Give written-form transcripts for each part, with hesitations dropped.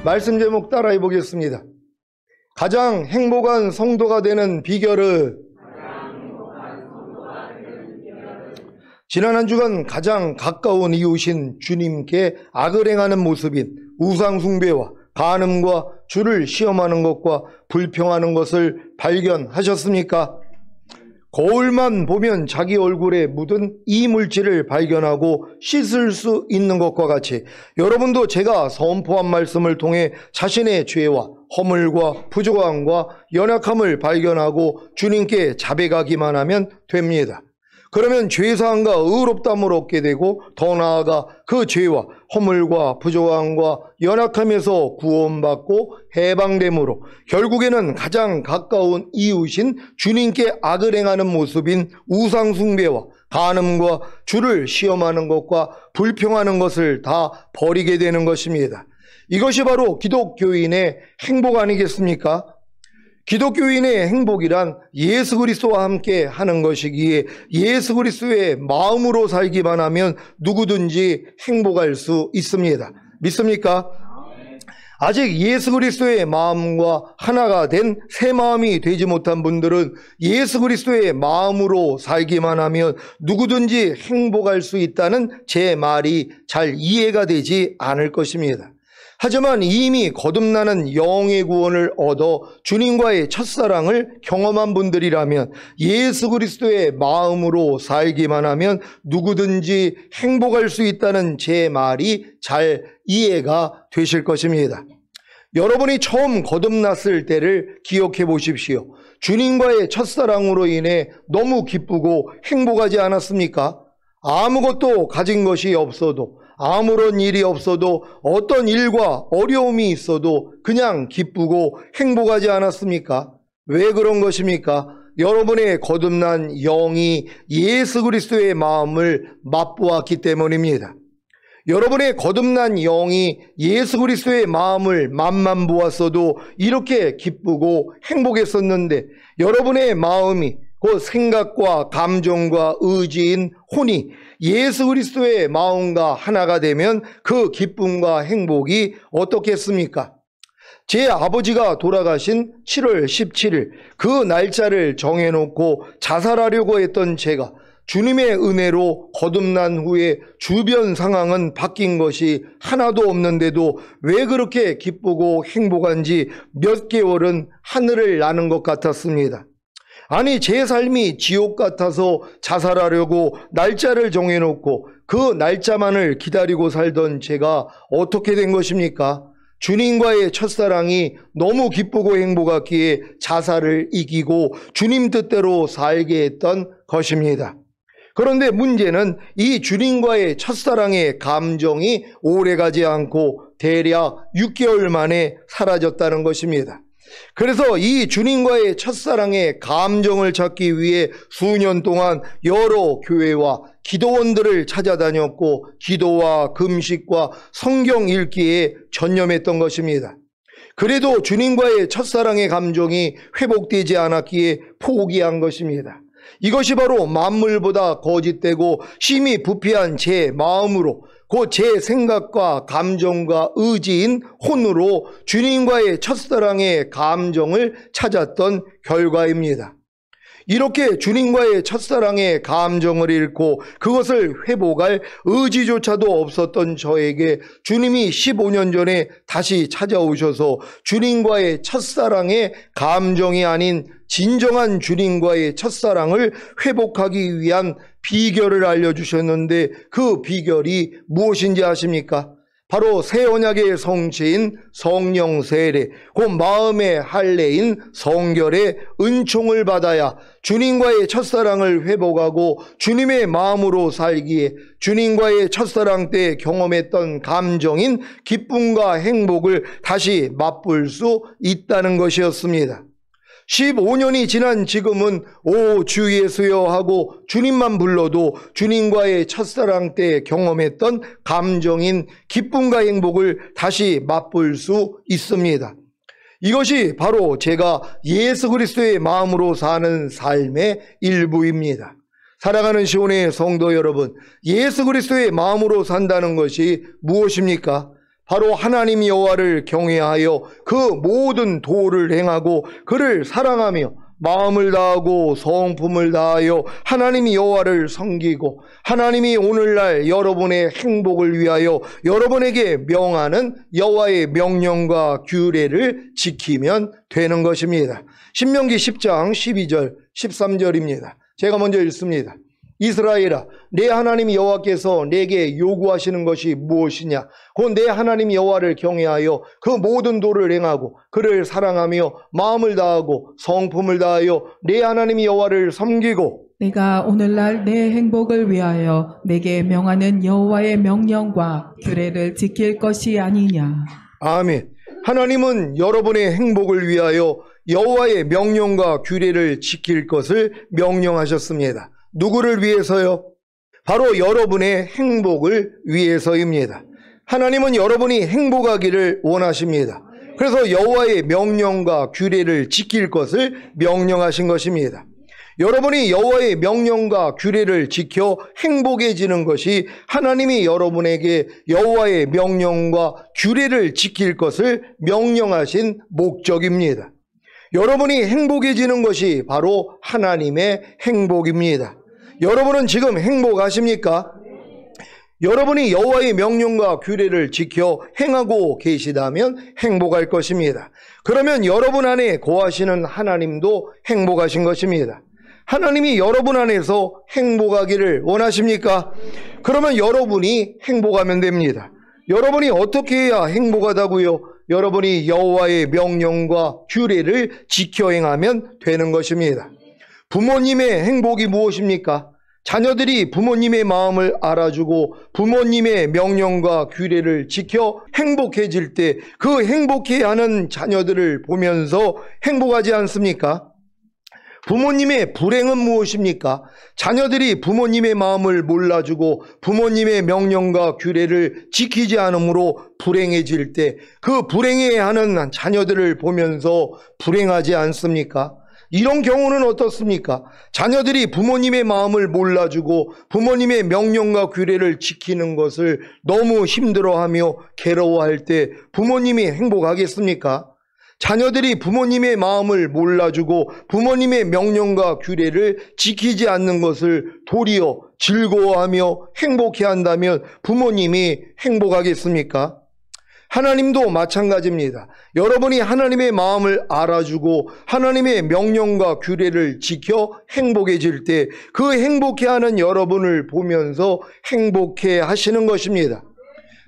말씀 제목 따라해 보겠습니다. 가장 행복한 성도가 되는 비결은 지난 한 주간 가장 가까운 이웃인 주님께 악을 행하는 모습인 우상 숭배와 간음과 주를 시험하는 것과 불평하는 것을 발견하셨습니까? 거울만 보면 자기 얼굴에 묻은 이물질을 발견하고 씻을 수 있는 것과 같이 여러분도 제가 선포한 말씀을 통해 자신의 죄와 허물과 부족함과 연약함을 발견하고 주님께 자백하기만 하면 됩니다. 그러면 죄사함과 의롭다함을 얻게 되고 더 나아가 그 죄와 허물과 부족함과 연약함에서 구원받고 해방됨으로 결국에는 가장 가까운 이웃인 주님께 악을 행하는 모습인 우상 숭배와 간음과 주를 시험하는 것과 불평하는 것을 다 버리게 되는 것입니다. 이것이 바로 기독교인의 행복 아니겠습니까? 기독교인의 행복이란 예수 그리스도와 함께 하는 것이기에 예수 그리스도의 마음으로 살기만 하면 누구든지 행복할 수 있습니다. 믿습니까? 아직 예수 그리스도의 마음과 하나가 된 새 마음이 되지 못한 분들은 예수 그리스도의 마음으로 살기만 하면 누구든지 행복할 수 있다는 제 말이 잘 이해가 되지 않을 것입니다. 하지만 이미 거듭나는 영의 구원을 얻어 주님과의 첫사랑을 경험한 분들이라면 예수 그리스도의 마음으로 살기만 하면 누구든지 행복할 수 있다는 제 말이 잘 이해가 되실 것입니다. 여러분이 처음 거듭났을 때를 기억해 보십시오. 주님과의 첫사랑으로 인해 너무 기쁘고 행복하지 않았습니까? 아무것도 가진 것이 없어도 아무런 일이 없어도 어떤 일과 어려움이 있어도 그냥 기쁘고 행복하지 않았습니까? 왜 그런 것입니까? 여러분의 거듭난 영이 예수 그리스도의 마음을 맛보았기 때문입니다. 여러분의 거듭난 영이 예수 그리스도의 마음을 맛만 보았어도 이렇게 기쁘고 행복했었는데 여러분의 마음이 그 생각과 감정과 의지인 혼이 예수 그리스도의 마음과 하나가 되면 그 기쁨과 행복이 어떻겠습니까? 제 아버지가 돌아가신 7월 17일 그 날짜를 정해놓고 자살하려고 했던 제가 주님의 은혜로 거듭난 후에 주변 상황은 바뀐 것이 하나도 없는데도 왜 그렇게 기쁘고 행복한지 몇 개월은 하늘을 나는 것 같았습니다. 아니, 제 삶이 지옥 같아서 자살하려고 날짜를 정해놓고 그 날짜만을 기다리고 살던 제가 어떻게 된 것입니까? 주님과의 첫사랑이 너무 기쁘고 행복했기에 자살을 이기고 주님 뜻대로 살게 했던 것입니다. 그런데 문제는 이 주님과의 첫사랑의 감정이 오래가지 않고 대략 6개월 만에 사라졌다는 것입니다. 그래서 이 주님과의 첫사랑의 감정을 찾기 위해 수년 동안 여러 교회와 기도원들을 찾아다녔고 기도와 금식과 성경 읽기에 전념했던 것입니다. 그래도 주님과의 첫사랑의 감정이 회복되지 않았기에 포기한 것입니다. 이것이 바로 만물보다 거짓되고 심히 부패한 제 마음으로 그 제 생각과 감정과 의지인 혼으로 주님과의 첫사랑의 감정을 찾았던 결과입니다. 이렇게 주님과의 첫사랑의 감정을 잃고 그것을 회복할 의지조차도 없었던 저에게 주님이 15년 전에 다시 찾아오셔서 주님과의 첫사랑의 감정이 아닌 진정한 주님과의 첫사랑을 회복하기 위한 비결을 알려주셨는데 그 비결이 무엇인지 아십니까? 바로 새 언약의 성체인 성령 세례, 그 마음의 할례인 성결의 은총을 받아야 주님과의 첫사랑을 회복하고 주님의 마음으로 살기에 주님과의 첫사랑 때 경험했던 감정인 기쁨과 행복을 다시 맛볼 수 있다는 것이었습니다. 15년이 지난 지금은 오 주 예수여 하고 주님만 불러도 주님과의 첫사랑 때 경험했던 감정인 기쁨과 행복을 다시 맛볼 수 있습니다. 이것이 바로 제가 예수 그리스도의 마음으로 사는 삶의 일부입니다. 사랑하는 시온의 성도 여러분, 예수 그리스도의 마음으로 산다는 것이 무엇입니까? 바로 하나님 여호와를 경외하여 그 모든 도를 행하고 그를 사랑하며 마음을 다하고 성품을 다하여 하나님 여호와를 섬기고 하나님이 오늘날 여러분의 행복을 위하여 여러분에게 명하는 여호와의 명령과 규례를 지키면 되는 것입니다. 신명기 10장 12절 13절입니다. 제가 먼저 읽습니다. 이스라엘아, 내 하나님 여호와께서 내게 요구하시는 것이 무엇이냐? 곧 내 하나님 여호와를 경외하여 그 모든 도를 행하고 그를 사랑하며 마음을 다하고 성품을 다하여 내 하나님 여호와를 섬기고 내가 오늘날 내 행복을 위하여 내게 명하는 여호와의 명령과 규례를 지킬 것이 아니냐. 아멘. 하나님은 여러분의 행복을 위하여 여호와의 명령과 규례를 지킬 것을 명령하셨습니다. 누구를 위해서요? 바로 여러분의 행복을 위해서입니다. 하나님은 여러분이 행복하기를 원하십니다. 그래서 여호와의 명령과 규례를 지킬 것을 명령하신 것입니다. 여러분이 여호와의 명령과 규례를 지켜 행복해지는 것이 하나님이 여러분에게 여호와의 명령과 규례를 지킬 것을 명령하신 목적입니다. 여러분이 행복해지는 것이 바로 하나님의 행복입니다. 여러분은 지금 행복하십니까? 여러분이 여호와의 명령과 규례를 지켜 행하고 계시다면 행복할 것입니다. 그러면 여러분 안에 거하시는 하나님도 행복하신 것입니다. 하나님이 여러분 안에서 행복하기를 원하십니까? 그러면 여러분이 행복하면 됩니다. 여러분이 어떻게 해야 행복하다고요? 여러분이 여호와의 명령과 규례를 지켜 행하면 되는 것입니다. 부모님의 행복이 무엇입니까? 자녀들이 부모님의 마음을 알아주고 부모님의 명령과 규례를 지켜 행복해질 때 그 행복해하는 자녀들을 보면서 행복하지 않습니까? 부모님의 불행은 무엇입니까? 자녀들이 부모님의 마음을 몰라주고 부모님의 명령과 규례를 지키지 않으므로 불행해질 때 그 불행해하는 자녀들을 보면서 불행하지 않습니까? 이런 경우는 어떻습니까? 자녀들이 부모님의 마음을 몰라주고 부모님의 명령과 규례를 지키는 것을 너무 힘들어하며 괴로워할 때 부모님이 행복하겠습니까? 자녀들이 부모님의 마음을 몰라주고 부모님의 명령과 규례를 지키지 않는 것을 도리어 즐거워하며 행복해한다면 부모님이 행복하겠습니까? 하나님도 마찬가지입니다. 여러분이 하나님의 마음을 알아주고 하나님의 명령과 규례를 지켜 행복해질 때 그 행복해하는 여러분을 보면서 행복해 하시는 것입니다.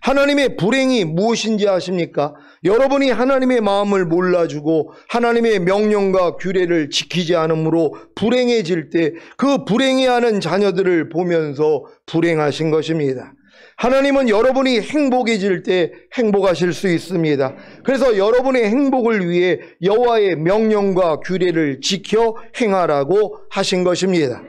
하나님의 불행이 무엇인지 아십니까? 여러분이 하나님의 마음을 몰라주고 하나님의 명령과 규례를 지키지 않으므로 불행해질 때 그 불행해하는 자녀들을 보면서 불행하신 것입니다. 하나님은 여러분이 행복해질 때 행복하실 수 있습니다. 그래서 여러분의 행복을 위해 여호와의 명령과 규례를 지켜 행하라고 하신 것입니다.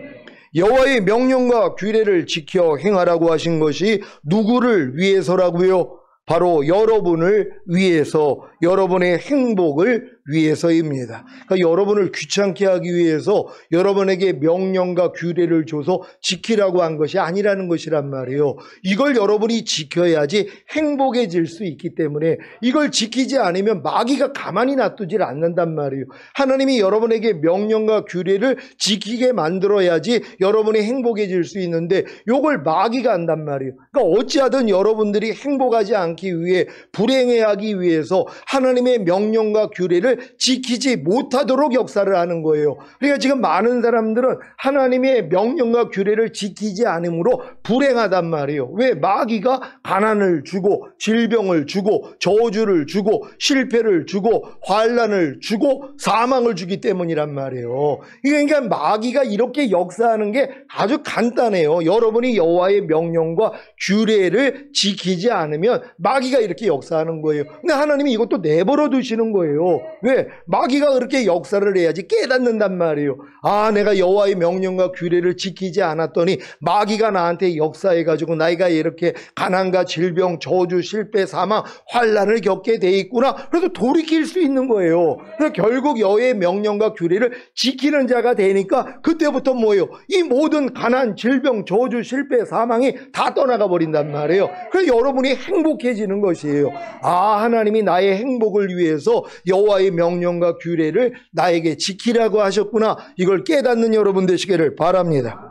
여호와의 명령과 규례를 지켜 행하라고 하신 것이 누구를 위해서라고요? 바로 여러분을 위해서, 여러분의 행복을 위해서입니다. 그러니까 여러분을 귀찮게 하기 위해서 여러분에게 명령과 규례를 줘서 지키라고 한 것이 아니라는 것이란 말이에요. 이걸 여러분이 지켜야지 행복해질 수 있기 때문에 이걸 지키지 않으면 마귀가 가만히 놔두질 않는단 말이에요. 하나님이 여러분에게 명령과 규례를 지키게 만들어야지 여러분이 행복해질 수 있는데 이걸 마귀가 한단 말이에요. 그러니까 어찌하든 여러분들이 행복하지 않기 위해 불행해하기 위해서 하나님의 명령과 규례를 지키지 못하도록 역사를 하는 거예요. 그러니까 지금 많은 사람들은 하나님의 명령과 규례를 지키지 않으므로 불행하단 말이에요. 왜? 마귀가 가난을 주고 질병을 주고 저주를 주고 실패를 주고 환난을 주고 사망을 주기 때문이란 말이에요. 그러니까 마귀가 이렇게 역사하는 게 아주 간단해요. 여러분이 여호와의 명령과 규례를 지키지 않으면 마귀가 이렇게 역사하는 거예요. 근데 하나님이 이것도 내버려 두시는 거예요. 왜? 마귀가 그렇게 역사를 해야지 깨닫는단 말이에요. 아, 내가 여호와의 명령과 규례를 지키지 않았더니 마귀가 나한테 역사해가지고 나이가 이렇게 가난과 질병, 저주, 실패, 사망, 환난을 겪게 돼 있구나. 그래서 돌이킬 수 있는 거예요. 그래서 결국 여호와의 명령과 규례를 지키는 자가 되니까 그때부터 뭐예요? 이 모든 가난, 질병, 저주, 실패, 사망이 다 떠나가 버린단 말이에요. 그래서 여러분이 행복해지 깨달아지는 것이에요. 아, 하나님이 나의 행복을 위해서 여호와의 명령과 규례를 나에게 지키라고 하셨구나. 이걸 깨닫는 여러분 되시기를 바랍니다.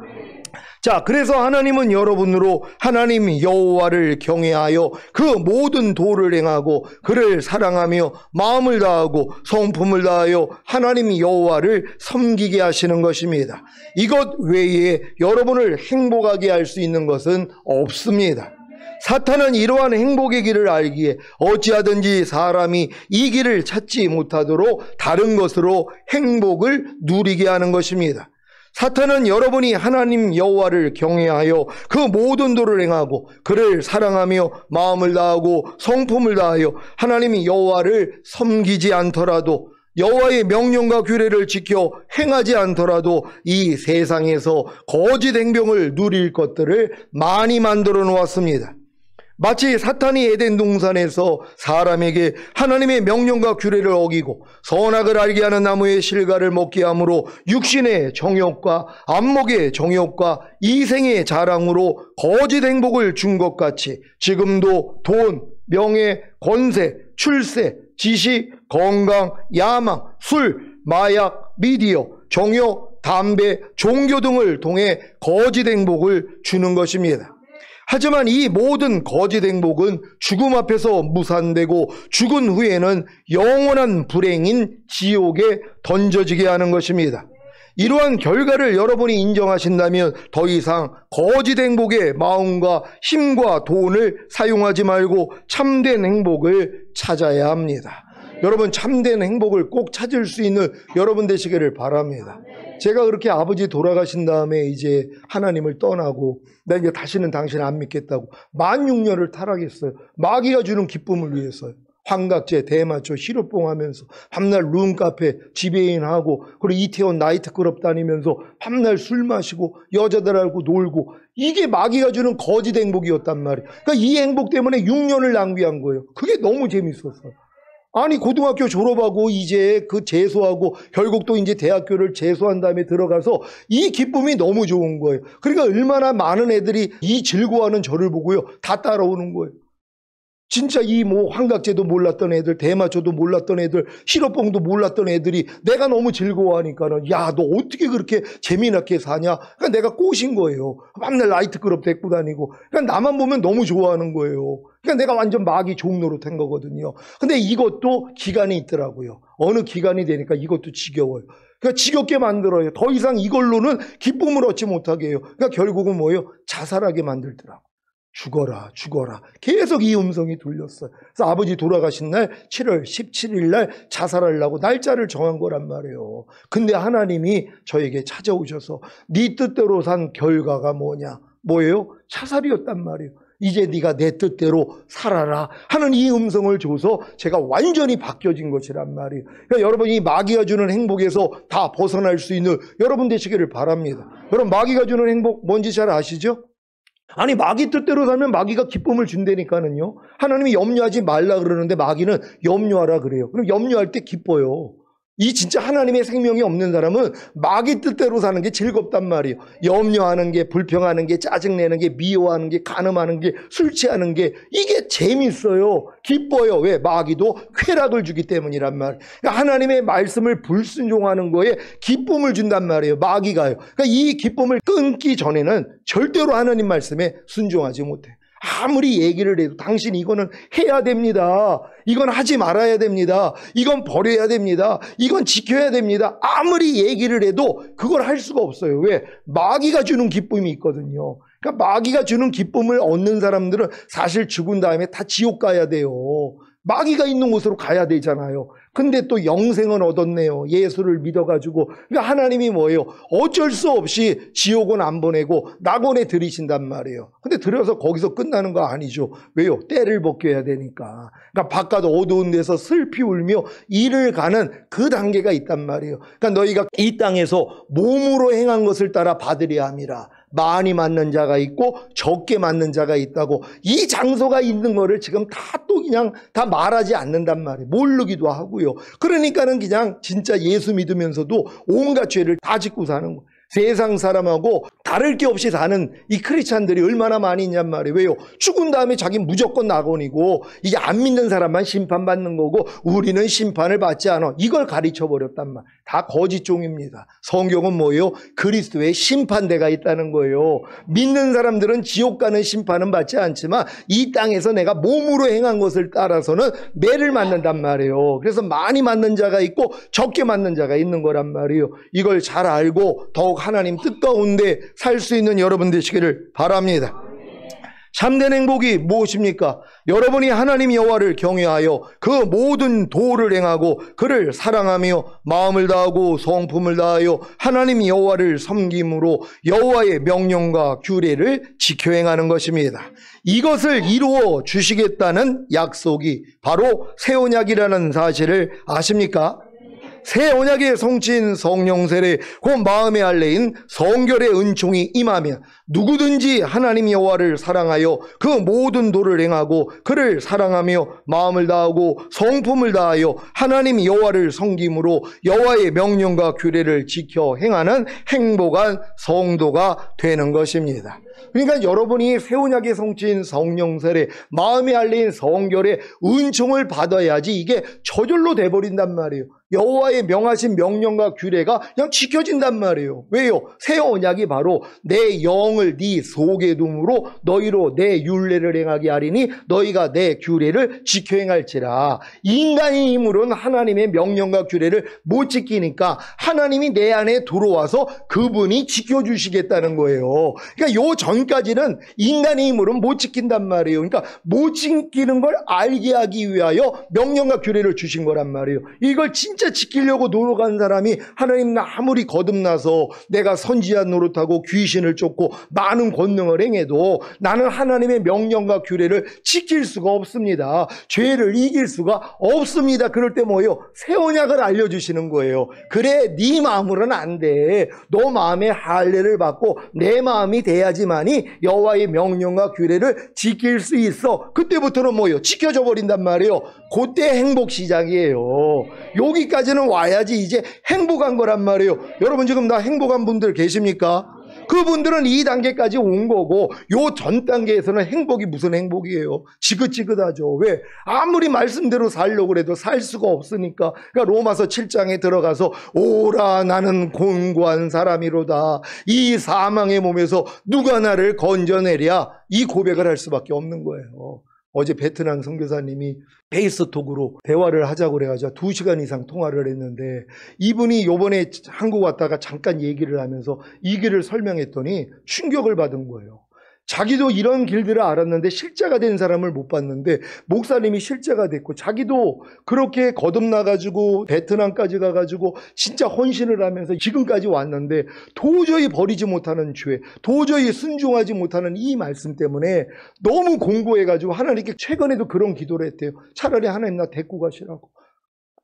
자, 그래서 하나님은 여러분으로 하나님 여호와를 경외하여 그 모든 도를 행하고 그를 사랑하며 마음을 다하고 성품을 다하여 하나님 여호와를 섬기게 하시는 것입니다. 이것 외에 여러분을 행복하게 할 수 있는 것은 없습니다. 사탄은 이러한 행복의 길을 알기에 어찌하든지 사람이 이 길을 찾지 못하도록 다른 것으로 행복을 누리게 하는 것입니다. 사탄은 여러분이 하나님 여호와를 경외하여 그 모든 도를 행하고 그를 사랑하며 마음을 다하고 성품을 다하여 하나님 여호와를 섬기지 않더라도, 여호와의 명령과 규례를 지켜 행하지 않더라도 이 세상에서 거짓 행복을 누릴 것들을 많이 만들어 놓았습니다. 마치 사탄이 에덴 동산에서 사람에게 하나님의 명령과 규례를 어기고 선악을 알게 하는 나무의 실과를 먹게 함으로 육신의 정욕과 안목의 정욕과 이생의 자랑으로 거짓 행복을 준 것 같이 지금도 돈, 명예, 권세, 출세, 지식, 건강, 야망, 술, 마약, 미디어, 정욕, 담배, 종교 등을 통해 거짓 행복을 주는 것입니다. 하지만 이 모든 거짓 행복은 죽음 앞에서 무산되고 죽은 후에는 영원한 불행인 지옥에 던져지게 하는 것입니다. 이러한 결과를 여러분이 인정하신다면 더 이상 거짓 행복의 마음과 힘과 돈을 사용하지 말고 참된 행복을 찾아야 합니다. 여러분, 참된 행복을 꼭 찾을 수 있는 여러분 되시기를 바랍니다. 제가 그렇게 아버지 돌아가신 다음에 이제 하나님을 떠나고 나 이제 다시는 당신 안 믿겠다고 16,000년을 타락했어요. 마귀가 주는 기쁨을 위해서요. 환각제, 대마초, 시루뽕 하면서 밤날 룸카페 지배인하고 그리고 이태원 나이트클럽 다니면서 밤날 술 마시고 여자들하고 놀고, 이게 마귀가 주는 거짓 행복이었단 말이에요. 그러니까 이 행복 때문에 6년을 낭비한 거예요. 그게 너무 재밌었어요. 아니, 고등학교 졸업하고 이제 그 재수하고 결국 또 이제 대학교를 재수한 다음에 들어가서 이 기쁨이 너무 좋은 거예요. 그러니까 얼마나 많은 애들이 이 즐거워하는 저를 보고요, 다 따라오는 거예요. 진짜 이 뭐 환각제도 몰랐던 애들, 대마초도 몰랐던 애들, 시럽봉도 몰랐던 애들이 내가 너무 즐거워하니까는 야, 너 어떻게 그렇게 재미나게 사냐? 그러니까 내가 꼬신 거예요. 맨날 나이트클럽 데리고 다니고. 그러니까 나만 보면 너무 좋아하는 거예요. 그러니까 내가 완전 마귀 종노릇 한 거거든요. 근데 이것도 기간이 있더라고요. 어느 기간이 되니까 이것도 지겨워요. 그러니까 지겹게 만들어요. 더 이상 이걸로는 기쁨을 얻지 못하게 해요. 그러니까 결국은 뭐예요? 자살하게 만들더라고요. 죽어라, 죽어라. 계속 이 음성이 들렸어요. 그래서 아버지 돌아가신 날 7월 17일 날 자살하려고 날짜를 정한 거란 말이에요. 근데 하나님이 저에게 찾아오셔서 네 뜻대로 산 결과가 뭐냐? 뭐예요? 자살이었단 말이에요. 이제 네가 내 뜻대로 살아라 하는 이 음성을 줘서 제가 완전히 바뀌어진 것이란 말이에요. 그러니까 여러분이 마귀가 주는 행복에서 다 벗어날 수 있는 여러분 되시기를 바랍니다. 여러분, 마귀가 주는 행복 뭔지 잘 아시죠? 아니, 마귀 뜻대로 살면 마귀가 기쁨을 준다니까는요. 하나님이 염려하지 말라 그러는데 마귀는 염려하라 그래요. 그럼 염려할 때 기뻐요. 이 진짜 하나님의 생명이 없는 사람은 마귀 뜻대로 사는 게 즐겁단 말이에요. 염려하는 게, 불평하는 게, 짜증내는 게, 미워하는 게, 간음하는 게, 술 취하는 게, 이게 재밌어요. 기뻐요. 왜? 마귀도 쾌락을 주기 때문이란 말이에요. 그러니까 하나님의 말씀을 불순종하는 거에 기쁨을 준단 말이에요. 마귀가요. 그러니까 이 기쁨을 끊기 전에는 절대로 하나님 말씀에 순종하지 못해요. 아무리 얘기를 해도 당신 이거는 해야 됩니다. 이건 하지 말아야 됩니다. 이건 버려야 됩니다. 이건 지켜야 됩니다. 아무리 얘기를 해도 그걸 할 수가 없어요. 왜? 마귀가 주는 기쁨이 있거든요. 그러니까 마귀가 주는 기쁨을 얻는 사람들은 사실 죽은 다음에 다 지옥 가야 돼요. 마귀가 있는 곳으로 가야 되잖아요. 근데 또 영생은 얻었네요. 예수를 믿어가지고. 그러니까 하나님이 뭐예요? 어쩔 수 없이 지옥은 안 보내고 낙원에 들이신단 말이에요. 근데 들여서 거기서 끝나는 거 아니죠. 왜요? 때를 벗겨야 되니까. 그러니까 바깥 어두운 데서 슬피 울며 이를 가는 그 단계가 있단 말이에요. 그러니까 너희가 이 땅에서 몸으로 행한 것을 따라 받으려 함이라. 많이 맞는 자가 있고 적게 맞는 자가 있다고. 이 장소가 있는 거를 지금 다 또 그냥 다 말하지 않는단 말이에요. 모르기도 하고요. 그러니까는 그냥 진짜 예수 믿으면서도 온갖 죄를 다 짓고 사는 거예요. 세상 사람하고 다를 게 없이 사는 이 크리스찬들이 얼마나 많이 있냔 말이에요. 왜요? 죽은 다음에 자기 무조건 낙원이고 이제 안 믿는 사람만 심판받는 거고 우리는 심판을 받지 않아. 이걸 가르쳐버렸단 말. 다 거짓종입니다. 성경은 뭐예요? 그리스도의 심판대가 있다는 거예요. 믿는 사람들은 지옥 가는 심판은 받지 않지만 이 땅에서 내가 몸으로 행한 것을 따라서는 매를 맞는단 말이에요. 그래서 많이 맞는 자가 있고 적게 맞는 자가 있는 거란 말이에요. 이걸 잘 알고 더욱 하나님 뜻 가운데 살 수 있는 여러분 되시기를 바랍니다. 참된 행복이 무엇입니까? 여러분이 하나님 여호와를 경외하여 그 모든 도를 행하고 그를 사랑하며 마음을 다하고 성품을 다하여 하나님 여호와를 섬김으로 여호와의 명령과 규례를 지켜 행하는 것입니다. 이것을 이루어 주시겠다는 약속이 바로 새 언약이라는 사실을 아십니까? 새 언약의 성취인 성령 세례, 그 마음의 할례인 성결의 은총이 임하면 누구든지 하나님 여호와를 사랑하여 그 모든 도를 행하고 그를 사랑하며 마음을 다하고 성품을 다하여 하나님 여호와를 섬김으로 여호와의 명령과 규례를 지켜 행하는 행복한 성도가 되는 것입니다. 그러니까 여러분이 새 언약의 성취인 성령 세례, 마음의 할례인 성결의 은총을 받아야지 이게 저절로 돼버린단 말이에요. 여호와의 명하신 명령과 규례가 그냥 지켜진단 말이에요. 왜요? 새 언약이 바로 내 영을 네 속에 둠으로 너희로 내 율례를 행하게 하리니 너희가 내 규례를 지켜 행할지라. 인간의 힘으로는 하나님의 명령과 규례를 못 지키니까 하나님이 내 안에 들어와서 그분이 지켜주시겠다는 거예요. 그러니까 요 전까지는 인간의 힘으로는 못 지킨단 말이에요. 그러니까 못 지키는 걸 알게 하기 위하여 명령과 규례를 주신 거란 말이에요. 이걸 진짜 지키려고 노력한 사람이 하나님 아무리 거듭나서 내가 선지자 노릇하고 귀신을 쫓고 많은 권능을 행해도 나는 하나님의 명령과 규례를 지킬 수가 없습니다. 죄를 이길 수가 없습니다. 그럴 때 뭐예요? 새 언약을 알려주시는 거예요. 그래, 네 마음으로는 안 돼. 너 마음에 할례를 받고 내 마음이 돼야지만이 여호와의 명령과 규례를 지킬 수 있어. 그때부터는 뭐예요? 지켜져 버린단 말이에요. 그때 행복 시작이에요. 여기까지는 와야지 이제 행복한 거란 말이에요. 여러분 지금 다 행복한 분들 계십니까? 그분들은 이 단계까지 온 거고 요 전 단계에서는 행복이 무슨 행복이에요? 지긋지긋하죠. 왜? 아무리 말씀대로 살려고 해도 살 수가 없으니까. 그러니까 로마서 7장에 들어가서 오라 나는 곤고한 사람이로다. 이 사망의 몸에서 누가 나를 건져내랴. 이 고백을 할 수밖에 없는 거예요. 어제 베트남 선교사님이 페이스톡으로 대화를 하자고 그래가지고 2시간 이상 통화를 했는데 이분이 요번에 한국 왔다가 잠깐 얘기를 하면서 이 길을 설명했더니 충격을 받은 거예요. 자기도 이런 길들을 알았는데 실제가 된 사람을 못 봤는데 목사님이 실제가 됐고 자기도 그렇게 거듭나가지고 베트남까지 가가지고 진짜 헌신을 하면서 지금까지 왔는데 도저히 버리지 못하는 죄, 도저히 순종하지 못하는 이 말씀 때문에 너무 공고해가지고 하나님께 최근에도 그런 기도를 했대요. 차라리 하나님 나 데리고 가시라고.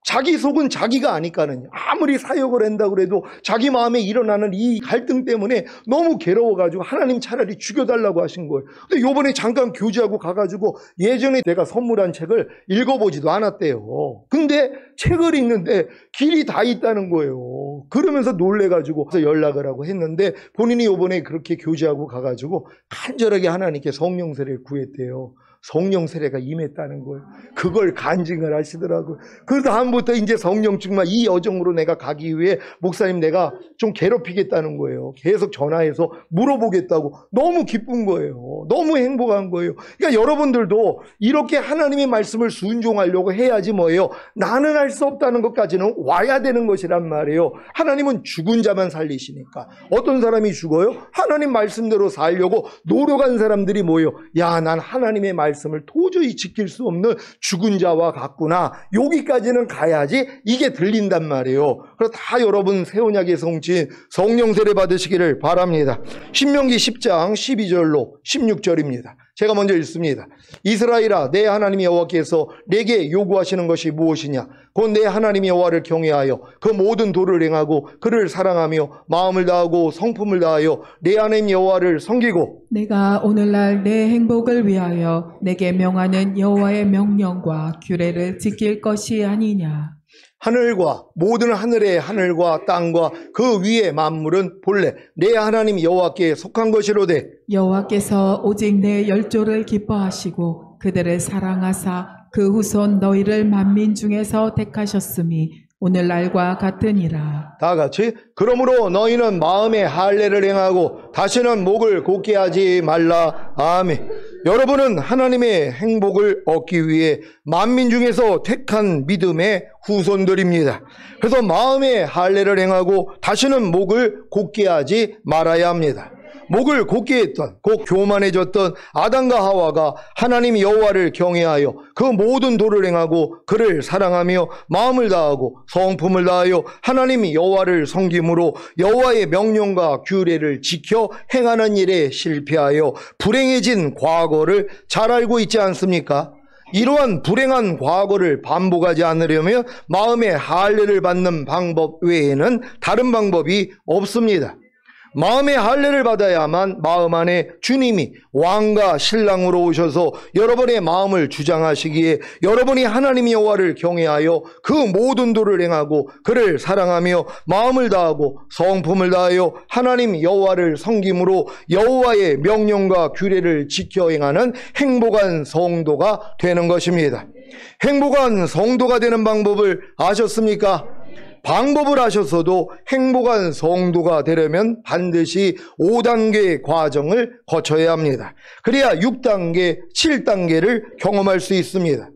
자기 속은 자기가 아니까는요. 아무리 사역을 한다고 해도 자기 마음에 일어나는 이 갈등 때문에 너무 괴로워가지고 하나님 차라리 죽여달라고 하신 거예요. 근데 요번에 잠깐 교제하고 가가지고 예전에 내가 선물한 책을 읽어보지도 않았대요. 근데 책을 읽는데 길이 다 있다는 거예요. 그러면서 놀래가지고 연락을 하고 했는데 본인이 요번에 그렇게 교제하고 가가지고 간절하게 하나님께 성령 세례를 구했대요. 성령 세례가 임했다는 거예요. 그걸 간증을 하시더라고요. 그 다음부터 이제 성령 충만 이 여정으로 내가 가기 위해 목사님 내가 좀 괴롭히겠다는 거예요. 계속 전화해서 물어보겠다고. 너무 기쁜 거예요. 너무 행복한 거예요. 그러니까 여러분들도 이렇게 하나님의 말씀을 순종하려고 해야지 뭐예요? 나는 할 수 없다는 것까지는 와야 되는 것이란 말이에요. 하나님은 죽은 자만 살리시니까. 어떤 사람이 죽어요? 하나님 말씀대로 살려고 노력한 사람들이 뭐예요? 야, 난 하나님의 말씀을 도저히 지킬 수 없는 죽은 자와 같구나. 여기까지는 가야지 이게 들린단 말이에요. 그래서 다 여러분 새 언약의 성취인 성령 세례 받으시기를 바랍니다. 신명기 10장 12절로 16절입니다. 제가 먼저 읽습니다. 이스라엘아, 내 하나님 여호와께서 내게 요구하시는 것이 무엇이냐? 곧 내 하나님 여호와를 경외하여 그 모든 도를 행하고 그를 사랑하며 마음을 다하고 성품을 다하여 내 하나님 여호와를 섬기고 내가 오늘날 내 행복을 위하여 내게 명하는 여호와의 명령과 규례를 지킬 것이 아니냐. 하늘과 모든 하늘의 하늘과 땅과 그 위의 만물은 본래 내 하나님 여호와께 속한 것이로되 여호와께서 오직 내 열조를 기뻐하시고 그들을 사랑하사 그 후손 너희를 만민 중에서 택하셨음이 오늘날과 같으니라. 다 같이 그러므로 너희는 마음의 할례를 행하고 다시는 목을 곧게 하지 말라. 아멘. 여러분은 하나님의 행복을 얻기 위해 만민 중에서 택한 믿음의 후손들입니다. 그래서 마음의 할례를 행하고 다시는 목을 곧게 하지 말아야 합니다. 목을 곧게 했던, 곧 교만해졌던 아담과 하와가 하나님 여호와를 경외하여 그 모든 도를 행하고 그를 사랑하며 마음을 다하고 성품을 다하여 하나님 여호와를 섬김으로 여호와의 명령과 규례를 지켜 행하는 일에 실패하여 불행해진 과거를 잘 알고 있지 않습니까? 이러한 불행한 과거를 반복하지 않으려면 마음의 할례를 받는 방법 외에는 다른 방법이 없습니다. 마음의 할례를 받아야만 마음 안에 주님이 왕과 신랑으로 오셔서 여러분의 마음을 주장하시기에 여러분이 하나님 여호와를 경외하여 그 모든 도를 행하고 그를 사랑하며 마음을 다하고 성품을 다하여 하나님 여호와를 섬김으로 여호와의 명령과 규례를 지켜 행하는 행복한 성도가 되는 것입니다. 행복한 성도가 되는 방법을 아셨습니까? 방법을 아셨어도 행복한 성도가 되려면 반드시 5단계의 과정을 거쳐야 합니다. 그래야 6단계, 7단계를 경험할 수 있습니다.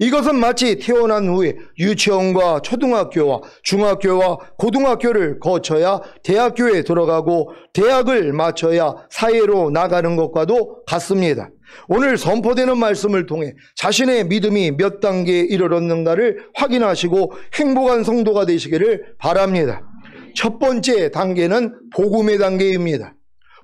이것은 마치 태어난 후에 유치원과 초등학교와 중학교와 고등학교를 거쳐야 대학교에 들어가고 대학을 마쳐야 사회로 나가는 것과도 같습니다. 오늘 선포되는 말씀을 통해 자신의 믿음이 몇 단계에 이르렀는가를 확인하시고 행복한 성도가 되시기를 바랍니다. 첫 번째 단계는 복음의 단계입니다.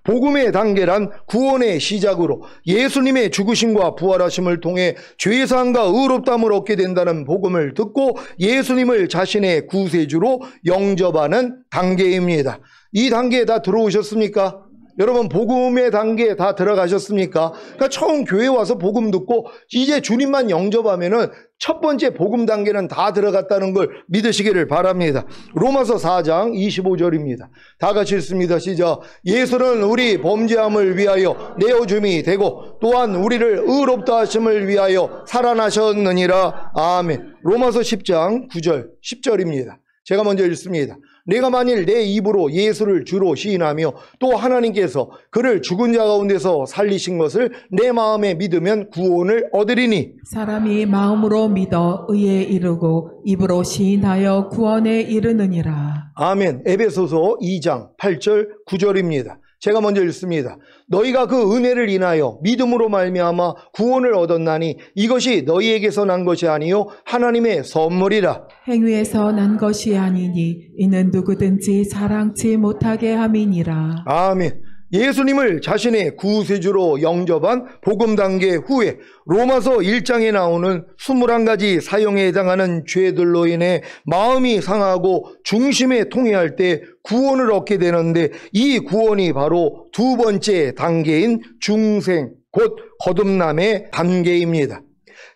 복음의 단계란 구원의 시작으로 예수님의 죽으심과 부활하심을 통해 죄사함과 의롭다함을 얻게 된다는 복음을 듣고 예수님을 자신의 구세주로 영접하는 단계입니다. 이 단계에 다 들어오셨습니까? 여러분 복음의 단계에 다 들어가셨습니까? 그러니까 처음 교회 와서 복음 듣고 이제 주님만 영접하면은 첫 번째 복음 단계는 다 들어갔다는 걸 믿으시기를 바랍니다. 로마서 4장 25절입니다. 다 같이 읽습니다. 시작. 예수는 우리 범죄함을 위하여 내어줌이 되고 또한 우리를 의롭다 하심을 위하여 살아나셨느니라. 아멘. 로마서 10장 9절 10절입니다. 제가 먼저 읽습니다. 내가 만일 내 입으로 예수를 주로 시인하며 또 하나님께서 그를 죽은 자 가운데서 살리신 것을 내 마음에 믿으면 구원을 얻으리니 사람이 마음으로 믿어 의에 이르고 입으로 시인하여 구원에 이르느니라. 아멘. 에베소서 2장 8절 9절입니다. 제가 먼저 읽습니다. 너희가 그 은혜를 인하여 믿음으로 말미암아 구원을 얻었나니 이것이 너희에게서 난 것이 아니요 하나님의 선물이라. 행위에서 난 것이 아니니 이는 누구든지 자랑치 못하게 함이니라. 아멘. 예수님을 자신의 구세주로 영접한 복음 단계 후에 로마서 1장에 나오는 21가지 사형에 해당하는 죄들로 인해 마음이 상하고 중심에 통해할 때 구원을 얻게 되는데 이 구원이 바로 두 번째 단계인 중생 곧 거듭남의 단계입니다.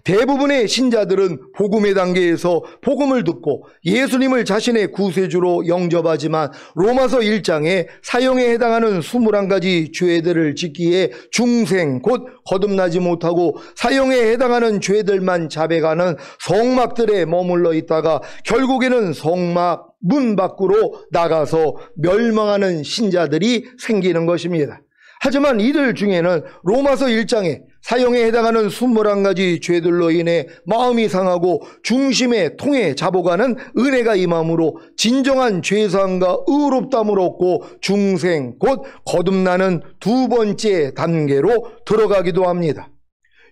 대부분의 신자들은 복음의 단계에서 복음을 듣고 예수님을 자신의 구세주로 영접하지만 로마서 1장에 사형에 해당하는 21가지 죄들을 짓기에 중생 곧 거듭나지 못하고 사형에 해당하는 죄들만 자백하는 성막들에 머물러 있다가 결국에는 성막 문 밖으로 나가서 멸망하는 신자들이 생기는 것입니다. 하지만 이들 중에는 로마서 1장에 사형에 해당하는 21가지 죄들로 인해 마음이 상하고 중심에 통해 잡아가는 은혜가 임함으로 진정한 죄사함과 의롭다함을 얻고 중생 곧 거듭나는 두 번째 단계로 들어가기도 합니다.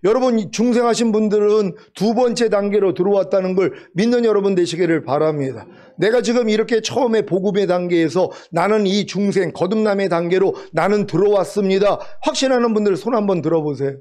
여러분 중생하신 분들은 두 번째 단계로 들어왔다는 걸 믿는 여러분 되시기를 바랍니다. 내가 지금 이렇게 처음에 복음의 단계에서 나는 이 중생 거듭남의 단계로 나는 들어왔습니다. 확신하는 분들 손 한번 들어보세요.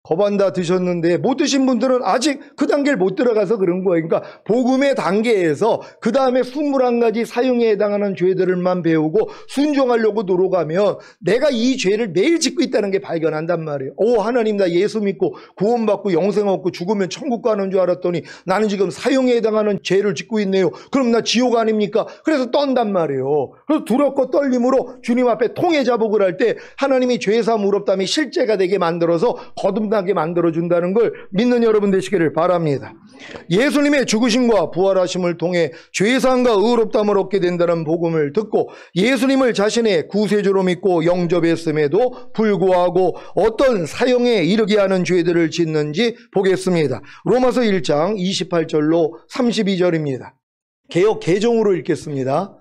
거반다 드셨는데 못 드신 분들은 아직 그 단계를 못 들어가서 그런 거예요. 그러니까 복음의 단계에서 그 다음에 21가지 사형에 해당하는 죄들만 배우고 순종하려고 노력하면 내가 이 죄를 매일 짓고 있다는 게 발견한단 말이에요. 오, 하나님, 나 예수 믿고 구원받고 영생 얻고 죽으면 천국 가는 줄 알았더니 나는 지금 사형에 해당하는 죄를 짓고 있네요. 그럼 나 지옥 아닙니까? 그래서 떤단 말이에요. 그래서 두렵고 떨림으로 주님 앞에 통해 자복을 할 때 하나님이 죄사함 의롭다함이 실제가 되게 만들어서 거듭나게 만들어준다는 걸 믿는 여러분 되시기를 바랍니다. 예수님의 죽으심과 부활하심을 통해 죄사함과 의롭다함을 얻게 된다는 복음을 듣고 예수님을 자신의 구세주로 믿고 영접했음에도 불구하고 어떤 사형에 이르게 하는 죄들을 짓는지 보겠습니다. 로마서 1장 28절로 32절입니다. 개역 개정으로 읽겠습니다.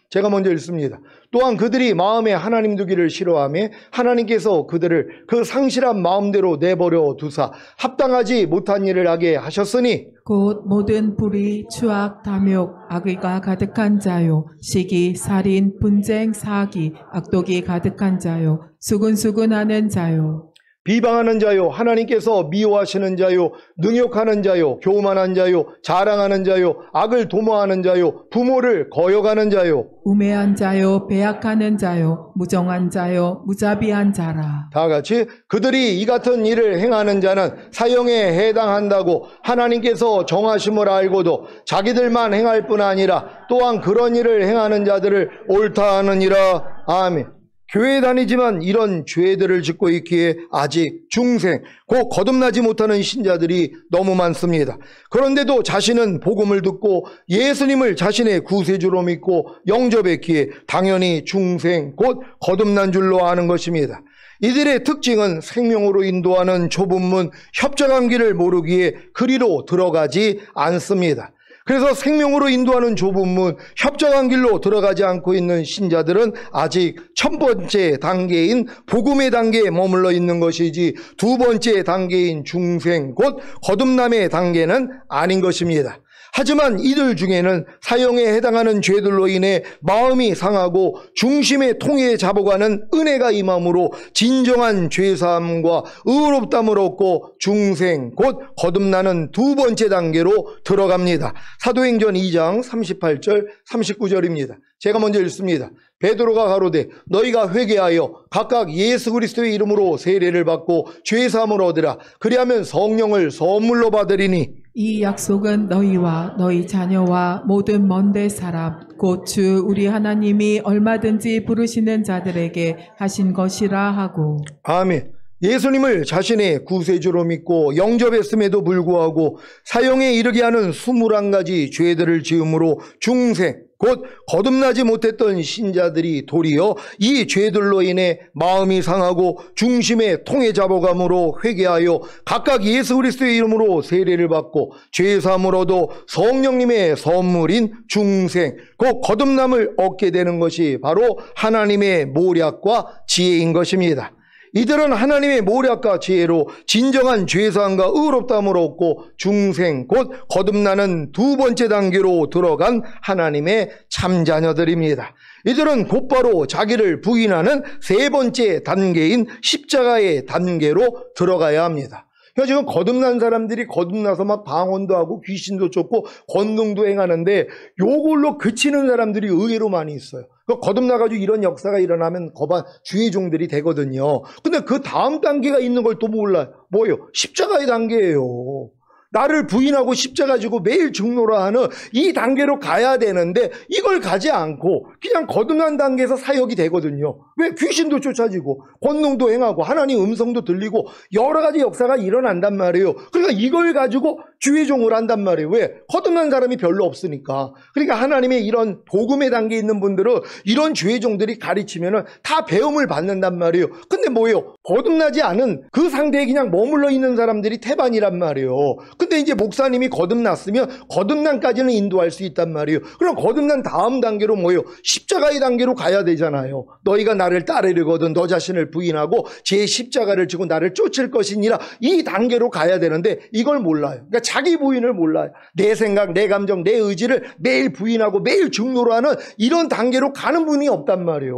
제가 먼저 읽습니다. 또한 그들이 마음에 하나님 두기를 싫어하며 하나님께서 그들을 그 상실한 마음대로 내버려 두사 합당하지 못한 일을 하게 하셨으니 곧 모든 불의, 추악, 탐욕, 악의가 가득한 자요, 시기, 살인, 분쟁, 사기, 악독이 가득한 자요, 수근수근하는 자요, 비방하는 자요, 하나님께서 미워하시는 자요, 능욕하는 자요, 교만한 자요, 자랑하는 자요, 악을 도모하는 자요, 부모를 거역하는 자요, 우매한 자요, 배약하는 자요, 무정한 자요, 무자비한 자라. 다 같이 그들이 이 같은 일을 행하는 자는 사형에 해당한다고 하나님께서 정하심을 알고도 자기들만 행할 뿐 아니라 또한 그런 일을 행하는 자들을 옳다 하느니라. 아멘. 교회에 다니지만 이런 죄들을 짓고 있기에 아직 중생, 곧 거듭나지 못하는 신자들이 너무 많습니다. 그런데도 자신은 복음을 듣고 예수님을 자신의 구세주로 믿고 영접했기에 당연히 중생, 곧 거듭난 줄로 아는 것입니다. 이들의 특징은 생명으로 인도하는 좁은 문, 협착한 길을 모르기에 그리로 들어가지 않습니다. 그래서 생명으로 인도하는 좁은 문, 협착한 길로 들어가지 않고 있는 신자들은 아직 첫 번째 단계인 복음의 단계에 머물러 있는 것이지 두 번째 단계인 중생, 곧 거듭남의 단계는 아닌 것입니다. 하지만 이들 중에는 사형에 해당하는 죄들로 인해 마음이 상하고 중심의 통에 잡아가는 은혜가 임함으로 진정한 죄사함과 의롭다함을 얻고 중생, 곧 거듭나는 두 번째 단계로 들어갑니다. 사도행전 2장 38절 39절입니다. 제가 먼저 읽습니다. 베드로가 가로되 너희가 회개하여 각각 예수 그리스도의 이름으로 세례를 받고 죄사함을 얻으라. 그리하면 성령을 선물로 받으리니 이 약속은 너희와 너희 자녀와 모든 먼데 사람 곧 주 우리 하나님이 얼마든지 부르시는 자들에게 하신 것이라 하고. 아멘. 예수님을 자신의 구세주로 믿고 영접했음에도 불구하고 사형에 이르게 하는 21가지 죄들을 지음으로 중생, 곧 거듭나지 못했던 신자들이 도리어 이 죄들로 인해 마음이 상하고 중심의 통에 잡아감으로 회개하여 각각 예수 그리스도의 이름으로 세례를 받고 죄사함을 얻어 성령님의 선물인 중생, 곧 거듭남을 얻게 되는 것이 바로 하나님의 모략과 지혜인 것입니다. 이들은 하나님의 모략과 지혜로 진정한 죄사함과 의롭다함을 얻고 중생, 곧 거듭나는 두 번째 단계로 들어간 하나님의 참자녀들입니다. 이들은 곧바로 자기를 부인하는 세 번째 단계인 십자가의 단계로 들어가야 합니다. 그러니까 지금 거듭난 사람들이 거듭나서 막 방언도 하고 귀신도 쫓고 권능도 행하는데 요걸로 그치는 사람들이 의외로 많이 있어요. 거듭나가지고 이런 역사가 일어나면 거반 주의 종들이 되거든요. 근데 그 다음 단계가 있는 걸 또 몰라요. 뭐예요? 십자가의 단계예요. 나를 부인하고 십자가 지고 매일 증노라 하는 이 단계로 가야 되는데 이걸 가지 않고 그냥 거듭난 단계에서 사역이 되거든요. 왜? 귀신도 쫓아지고 권능도 행하고 하나님 음성도 들리고 여러 가지 역사가 일어난단 말이에요. 그러니까 이걸 가지고 주의종을 한단 말이에요. 왜? 거듭난 사람이 별로 없으니까. 그러니까 하나님의 이런 복음의 단계에 있는 분들은 이런 주의종들이 가르치면은 다 배움을 받는단 말이에요. 근데 뭐예요? 거듭나지 않은 그 상태에 그냥 머물러 있는 사람들이 태반이란 말이에요. 근데 이제 목사님이 거듭났으면 거듭난까지는 인도할 수 있단 말이에요. 그럼 거듭난 다음 단계로 뭐예요? 십자가의 단계로 가야 되잖아요. 너희가 나를 따르려거든 너 자신을 부인하고 제 십자가를 지고 나를 쫓을 것이니라. 이 단계로 가야 되는데 이걸 몰라요. 그러니까 자기 부인을 몰라요. 내 생각, 내 감정, 내 의지를 매일 부인하고 매일 중노로 하는 이런 단계로 가는 분이 없단 말이에요.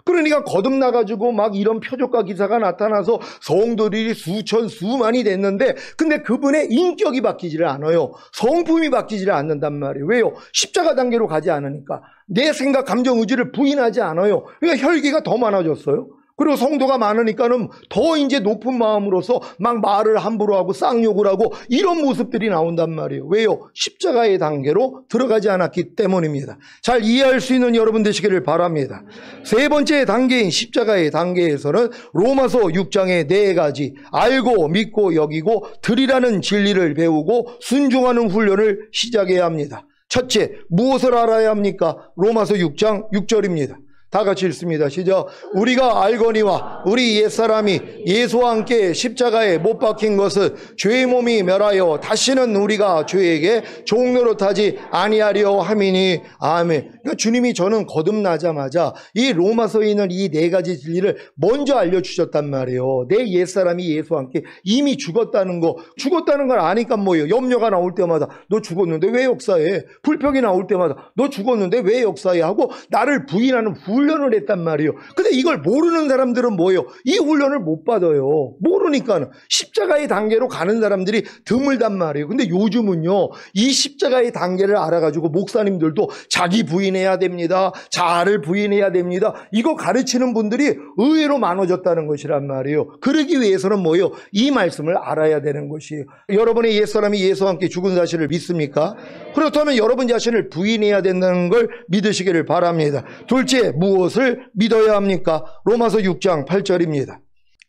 그러니까 거듭나가지고 막 이런 표적과 기사가 나타나서 성도들이 수천 수만이 됐는데 근데 그분의 인격이 바뀌지를 않아요. 성품이 바뀌지를 않는단 말이에요. 왜요? 십자가 단계로 가지 않으니까. 내 생각, 감정, 의지를 부인하지 않아요. 그러니까 혈기가 더 많아졌어요. 그리고 성도가 많으니까는 더 이제 높은 마음으로서 막 말을 함부로 하고 쌍욕을 하고 이런 모습들이 나온단 말이에요. 왜요? 십자가의 단계로 들어가지 않았기 때문입니다. 잘 이해할 수 있는 여러분 되시기를 바랍니다. 세 번째 단계인 십자가의 단계에서는 로마서 6장의 4가지 알고 믿고 여기고 드리라는 진리를 배우고 순종하는 훈련을 시작해야 합니다. 첫째, 무엇을 알아야 합니까? 로마서 6장 6절입니다. 다 같이 읽습니다. 시작. 우리가 알거니와 우리 옛사람이 예수와 함께 십자가에 못 박힌 것은 죄의 몸이 멸하여 다시는 우리가 죄에게 종노릇하지 아니하려 함이니 아멘. 그러니까 주님이 저는 거듭나자마자 이 로마서에 있는 이 4가지 진리를 먼저 알려주셨단 말이에요. 내 옛사람이 예수와 함께 이미 죽었다는 거. 죽었다는 걸 아니까 뭐예요? 염려가 나올 때마다 너 죽었는데 왜 역사해? 불평이 나올 때마다 너 죽었는데 왜 역사해? 하고 나를 부인하는 훈련을 했단 말이에요. 근데 이걸 모르는 사람들은 뭐예요? 이 훈련을 못 받아요. 모르니까는 십자가의 단계로 가는 사람들이 드물단 말이에요. 근데 요즘은요, 이 십자가의 단계를 알아가지고 목사님들도 자기 부인해야 됩니다. 자아를 부인해야 됩니다. 이거 가르치는 분들이 의외로 많아졌다는 것이란 말이에요. 그러기 위해서는 뭐예요? 이 말씀을 알아야 되는 것이에요. 여러분의 옛사람이 예수와 함께 죽은 사실을 믿습니까? 그렇다면 여러분 자신을 부인해야 된다는 걸 믿으시기를 바랍니다. 둘째, 무엇을 믿어야 합니까? 로마서 6장 8절입니다.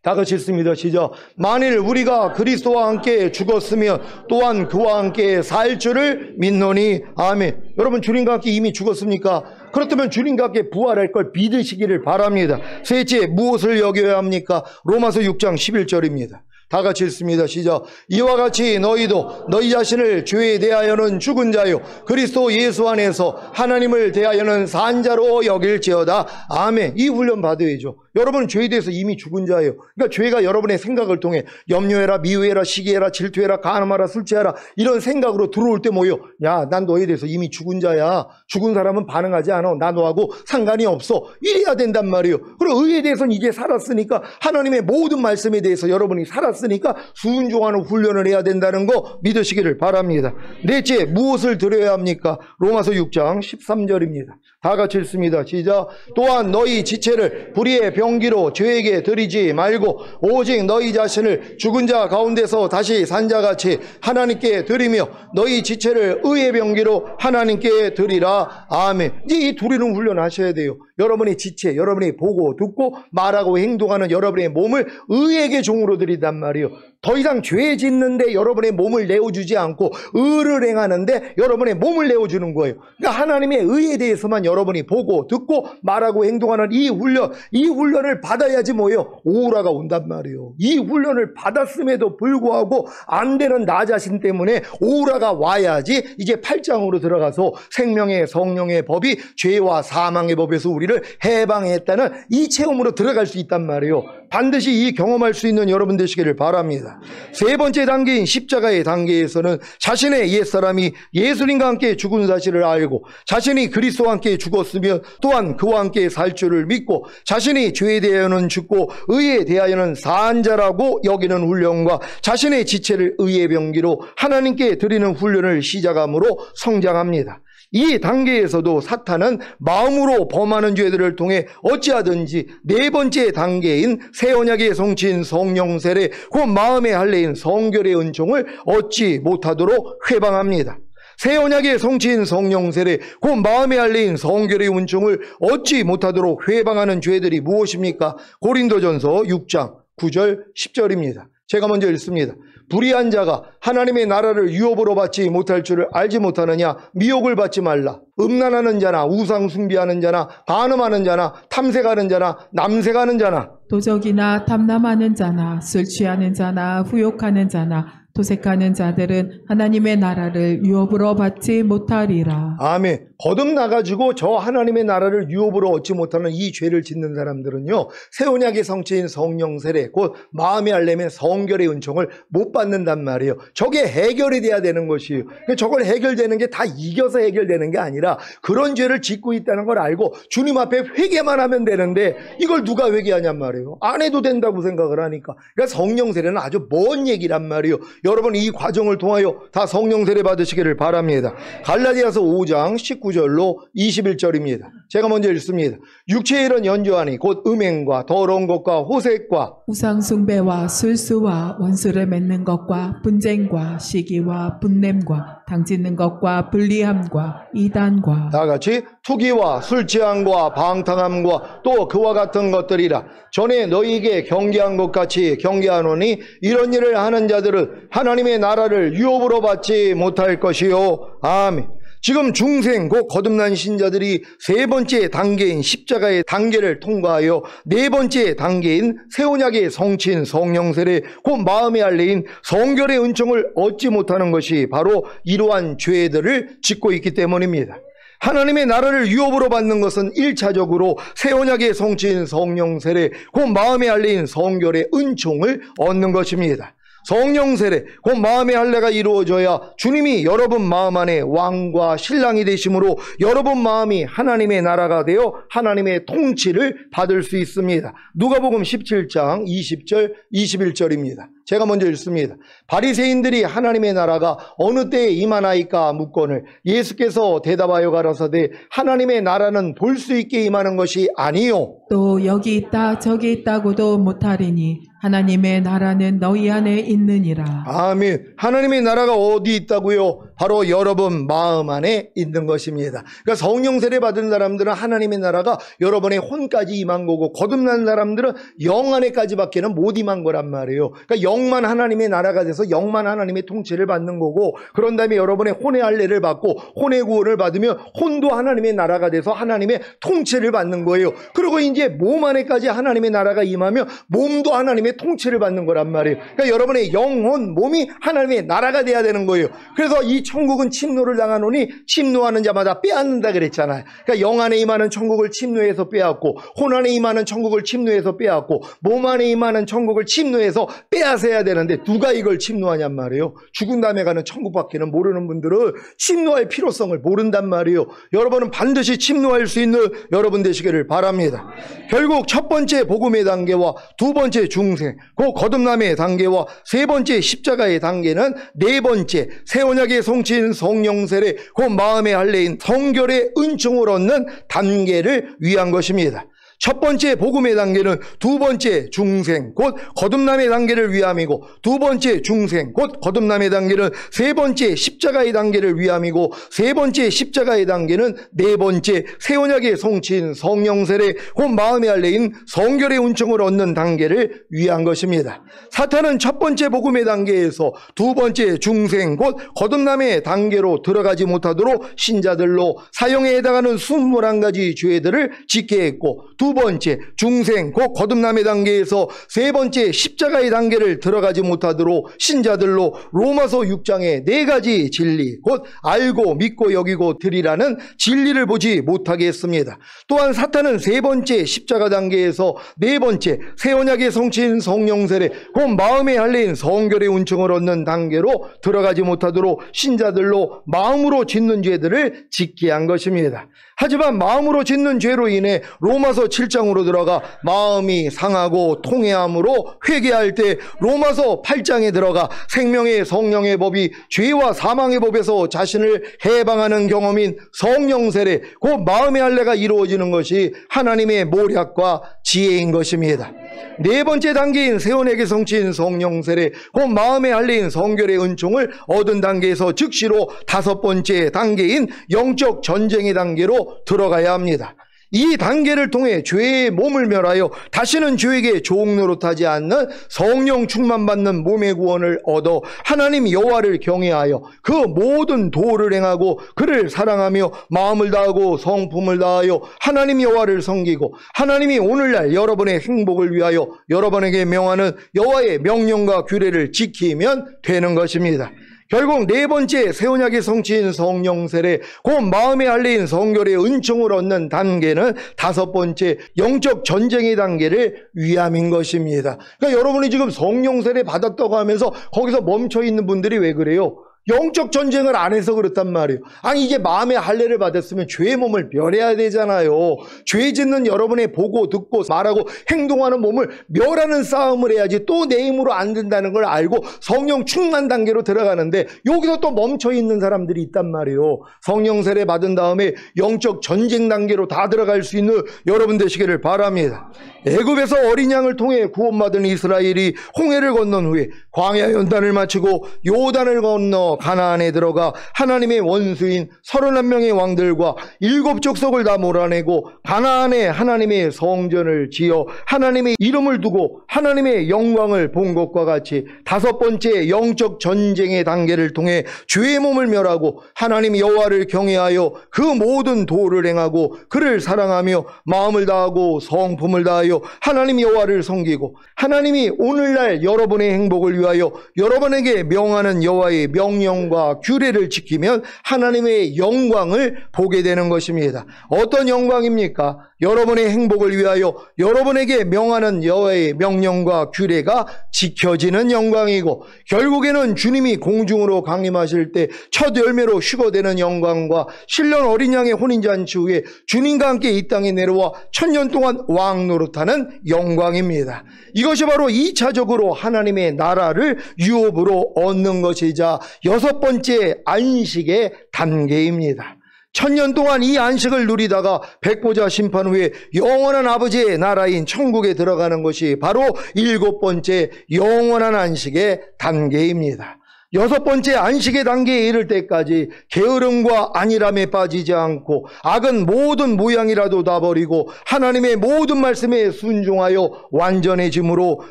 다 같이 읽습니다. 시작. 만일 우리가 그리스도와 함께 죽었으면 또한 그와 함께 살 줄을 믿노니 아멘. 여러분 주님과 함께 이미 죽었습니까? 그렇다면 주님과 함께 부활할 걸 믿으시기를 바랍니다. 셋째, 무엇을 여겨야 합니까? 로마서 6장 11절입니다. 다 같이 읽습니다. 시작. 이와 같이 너희도 너희 자신을 죄에 대하여는 죽은 자요 그리스도 예수 안에서 하나님을 대하여는 산 자로 여길지어다. 아멘. 이 훈련 받아야죠. 여러분은 죄에 대해서 이미 죽은 자예요. 그러니까 죄가 여러분의 생각을 통해 염려해라, 미워해라, 시기해라, 질투해라, 간음하라, 술취하라 이런 생각으로 들어올 때 뭐예요? 야, 난 너에 대해서 이미 죽은 자야. 죽은 사람은 반응하지 않아. 나 너하고 상관이 없어. 이래야 된단 말이에요. 그리고 의에 대해서는 이제 살았으니까 하나님의 모든 말씀에 대해서 여러분이 살았으니까 순종하는 훈련을 해야 된다는 거 믿으시기를 바랍니다. 넷째, 무엇을 드려야 합니까? 로마서 6장 13절입니다. 다 같이 읽습니다. 시작. 또한 너희 지체를 불의의 병기로 죄에게 드리지 말고 오직 너희 자신을 죽은 자 가운데서 다시 산 자같이 하나님께 드리며 너희 지체를 의의 병기로 하나님께 드리라. 아멘. 이제 이 드리는 훈련 하셔야 돼요. 여러분의 지체, 여러분이 보고 듣고 말하고 행동하는 여러분의 몸을 의에게 종으로 드리단 말이에요. 더 이상 죄 짓는데 여러분의 몸을 내어주지 않고 의를 행하는데 여러분의 몸을 내어주는 거예요. 그러니까 하나님의 의에 대해서만 여러분이 보고 듣고 말하고 행동하는 이 훈련을 받아야지 뭐예요? 오라가 온단 말이에요. 이 훈련을 받았음에도 불구하고 안 되는 나 자신 때문에 오라가 와야지 이제 8장으로 들어가서 생명의 성령의 법이 죄와 사망의 법에서 우리를 해방했다는 이 체험으로 들어갈 수 있단 말이에요. 반드시 이 경험할 수 있는 여러분 되시기를 바랍니다. 세 번째 단계인 십자가의 단계에서는 자신의 옛사람이 예수님과 함께 죽은 사실을 알고 자신이 그리스도와 함께 죽었으면 또한 그와 함께 살 줄을 믿고 자신이 죄에 대하여는 죽고 의에 대하여는 산 자라고 여기는 훈련과 자신의 지체를 의의 병기로 하나님께 드리는 훈련을 시작함으로 성장합니다. 이 단계에서도 사탄은 마음으로 범하는 죄들을 통해 어찌하든지 네 번째 단계인 새 언약의 성취인 성령 세례 곧 마음의 할례인 성결의 은총을 얻지 못하도록 회방합니다. 새 언약의 성취인 성령 세례 곧 마음의 할례인 성결의 은총을 얻지 못하도록 회방하는 죄들이 무엇입니까? 고린도전서 6장 9절 10절입니다. 제가 먼저 읽습니다. 불의한 자가 하나님의 나라를 유업으로 받지 못할 줄을 알지 못하느냐? 미혹을 받지 말라. 음란하는 자나 우상 숭배하는 자나 간음하는 자나 탐색하는 자나 남색하는 자나 도적이나 탐남하는 자나 술 취하는 자나 후욕하는 자나 도색하는 자들은 하나님의 나라를 유업으로 받지 못하리라. 아멘. 거듭나가지고 저 하나님의 나라를 유업으로 얻지 못하는 이 죄를 짓는 사람들은요, 새 언약의 성체인 성령 세례, 곧 마음의 알렘의 성결의 은총을 못 받는단 말이에요. 저게 해결이 돼야 되는 것이에요. 저걸 해결되는 게 다 이겨서 해결되는 게 아니라 그런 죄를 짓고 있다는 걸 알고 주님 앞에 회개만 하면 되는데 이걸 누가 회개하냔 말이에요. 안 해도 된다고 생각을 하니까. 그러니까 성령 세례는 아주 먼 얘기란 말이에요. 여러분 이 과정을 통하여 다 성령 세례 받으시기를 바랍니다. 갈라디아서 5장 19절로 21절입니다. 제가 먼저 읽습니다. 육체의 일은 연조하니 곧 음행과 더러운 것과 호색과 우상 숭배와 술수와 원수를 맺는 것과 분쟁과 시기와 분냄과 당짓는 것과 불리함과 이단과 다 같이 투기와 술 취함과 방탕함과 또 그와 같은 것들이라. 전에 너희에게 경계한 것 같이 경계하노니 이런 일을 하는 자들은 하나님의 나라를 유업으로 받지 못할 것이요. 아멘. 지금 중생 곧 거듭난 신자들이 세 번째 단계인 십자가의 단계를 통과하여 네 번째 단계인 새 언약의 성취인 성령 세례 곧 마음의 할례인 성결의 은총을 얻지 못하는 것이 바로 이러한 죄들을 짓고 있기 때문입니다. 하나님의 나라를 유업으로 받는 것은 1차적으로 새 언약의 성취인 성령 세례 곧 마음의 할례인 성결의 은총을 얻는 것입니다. 성령 세례, 곧 마음의 할례가 이루어져야 주님이 여러분 마음 안에 왕과 신랑이 되심으로 여러분 마음이 하나님의 나라가 되어 하나님의 통치를 받을 수 있습니다. 누가복음 17장 20절 21절입니다. 제가 먼저 읽습니다. 바리새인들이 하나님의 나라가 어느 때에 임하나이까 묻거늘 예수께서 대답하여 가라사대 하나님의 나라는 볼 수 있게 임하는 것이 아니요 또 여기 있다 저기 있다고도 못하리니 하나님의 나라는 너희 안에 있느니라. 아멘. 하나님의 나라가 어디 있다고요? 바로 여러분 마음 안에 있는 것입니다. 그러니까 성령 세례 받은 사람들은 하나님의 나라가 여러분의 혼까지 임한 거고 거듭난 사람들은 영 안에까지밖에는 못 임한 거란 말이에요. 그러니까 영만 하나님의 나라가 돼서 영만 하나님의 통치를 받는 거고 그런 다음에 여러분의 혼의 할례를 받고 혼의 구원을 받으면 혼도 하나님의 나라가 돼서 하나님의 통치를 받는 거예요. 그리고 이제 몸 안에까지 하나님의 나라가 임하면 몸도 하나님의 통치를 받는 거란 말이에요. 그러니까 여러분의 영혼, 몸이 하나님의 나라가 돼야 되는 거예요. 그래서 이 천국은 침노를 당하노니 침노하는 자마다 빼앗는다 그랬잖아요. 그러니까 영 안에 임하는 천국을 침노해서 빼앗고 혼 안에 임하는 천국을 침노해서 빼앗고 몸 안에 임하는 천국을 침노해서 빼앗아야 되는데 누가 이걸 침노하냔 말이에요. 죽은 다음에 가는 천국밖에는 모르는 분들은 침노할 필요성을 모른단 말이에요. 여러분은 반드시 침노할 수 있는 여러분 되시기를 바랍니다. 결국 첫 번째 복음의 단계와 두 번째 중생, 그 거듭남의 단계와 세 번째 십자가의 단계는 네 번째 새 언약의 성취인 성령 세례, 그 마음의 할례인 성결의 은총을 얻는 단계를 위한 것입니다. 첫 번째 복음의 단계는 두 번째 중생 곧 거듭남의 단계를 위함이고 두 번째 중생 곧 거듭남의 단계는 세 번째 십자가의 단계를 위함이고 세 번째 십자가의 단계는 네 번째 새 언약의 성취인 성령 세례 곧 마음의 할례인 성결의 은총을 얻는 단계를 위한 것입니다. 사탄은 첫 번째 복음의 단계에서 두 번째 중생 곧 거듭남의 단계로 들어가지 못하도록 신자들로 사형에 해당하는 21가지 죄들을 짓게 했고 두 번째 중생 곧 거듭남의 단계에서 세 번째 십자가의 단계를 들어가지 못하도록 신자들로 로마서 6장의 네 가지 진리 곧 알고 믿고 여기고 드리라는 진리를 보지 못하게 했습니다. 또한 사탄은 세 번째 십자가 단계에서 네 번째 새 언약의 성취인 성령 세례 곧 마음의 할례인 성결의 은총을 얻는 단계로 들어가지 못하도록 신자들로 마음으로 짓는 죄들을 짓게 한 것입니다. 하지만 마음으로 짓는 죄로 인해 로마서 7장으로 들어가 마음이 상하고 통회함으로 회개할 때 로마서 8장에 들어가 생명의 성령의 법이 죄와 사망의 법에서 자신을 해방하는 경험인 성령 세례 곧 마음의 할례가 이루어지는 것이 하나님의 모략과 지혜인 것입니다. 네 번째 단계인 새 언약의 성취인 성령 세례 곧 마음의 할례인 성결의 은총을 얻은 단계에서 즉시로 다섯 번째 단계인 영적 전쟁의 단계로 들어가야 합니다. 이 단계를 통해 죄의 몸을 멸하여 다시는 죄에게 종노릇하지 않는 성령 충만받는 몸의 구원을 얻어 하나님 여호와를 경외하여 그 모든 도를 행하고 그를 사랑하며 마음을 다하고 성품을 다하여 하나님 여호와를 섬기고 하나님이 오늘날 여러분의 행복을 위하여 여러분에게 명하는 여호와의 명령과 규례를 지키면 되는 것입니다. 결국 네 번째 새 언약의 성취인 성령 세례, 곧 마음의 할례인 성결의 은총을 얻는 단계는 다섯 번째 영적 전쟁의 단계를 위함인 것입니다. 그러니까 여러분이 지금 성령 세례 받았다고 하면서 거기서 멈춰 있는 분들이 왜 그래요? 영적 전쟁을 안 해서 그렇단 말이에요. 아니 이제 마음의 할례를 받았으면 죄의 몸을 멸해야 되잖아요. 죄 짓는 여러분의 보고 듣고 말하고 행동하는 몸을 멸하는 싸움을 해야지 또 내 힘으로 안 된다는 걸 알고 성령 충만 단계로 들어가는데 여기서 또 멈춰 있는 사람들이 있단 말이에요. 성령 세례 받은 다음에 영적 전쟁 단계로 다 들어갈 수 있는 여러분 되시기를 바랍니다. 애굽에서 어린 양을 통해 구원받은 이스라엘이 홍해를 건넌 후에 광야 연단을 마치고 요단을 건너 가나안에 들어가 하나님의 원수인 31명의 왕들과 7족속을 다 몰아내고 가나안에 하나님의 성전을 지어 하나님의 이름을 두고 하나님의 영광을 본 것과 같이 다섯 번째 영적 전쟁의 단계를 통해 죄의 몸을 멸하고 하나님 여호와를 경외하여 그 모든 도를 행하고 그를 사랑하며 마음을 다하고 성품을 다하여 하나님 여호와를 섬기고 하나님이 오늘날 여러분의 행복을 위하여 여러분에게 명하는 여호와의 명령과 규례를 지키면 하나님의 영광을 보게 되는 것입니다. 어떤 영광입니까? 여러분의 행복을 위하여 여러분에게 명하는 여호와의 명령과 규례가 지켜지는 영광이고 결국에는 주님이 공중으로 강림하실 때 첫 열매로 휴거되는 영광과 신령 어린 양의 혼인잔치 후에 주님과 함께 이 땅에 내려와 1000년 동안 왕 노릇하는 영광입니다. 이것이 바로 2차적으로 하나님의 나라를 유업으로 얻는 것이자 여섯 번째 안식의 단계입니다. 1000년 동안 이 안식을 누리다가 백보자 심판 후에 영원한 아버지의 나라인 천국에 들어가는 것이 바로 일곱 번째 영원한 안식의 단계입니다. 여섯 번째 안식의 단계에 이를 때까지 게으름과 안일함에 빠지지 않고 악은 모든 모양이라도 다 버리고 하나님의 모든 말씀에 순종하여 완전해짐으로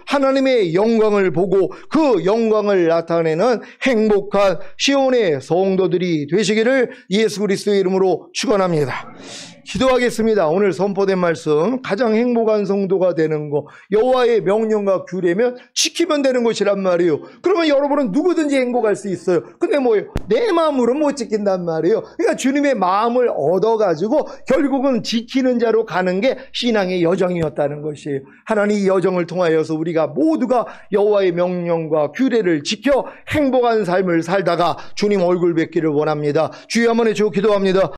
하나님의 영광을 보고 그 영광을 나타내는 행복한 시온의 성도들이 되시기를 예수 그리스도의 이름으로 축원합니다. 기도하겠습니다. 오늘 선포된 말씀 가장 행복한 성도가 되는 거 여호와의 명령과 규례면 지키면 되는 것이란 말이에요. 그러면 여러분은 누구든지 행복할 수 있어요. 근데 뭐예요? 내 마음으로 못 지킨단 말이에요. 그러니까 주님의 마음을 얻어가지고 결국은 지키는 자로 가는 게 신앙의 여정이었다는 것이에요. 하나님 이 여정을 통하여서 우리가 모두가 여호와의 명령과 규례를 지켜 행복한 삶을 살다가 주님 얼굴 뵙기를 원합니다. 주여 한번 해주고 기도합니다.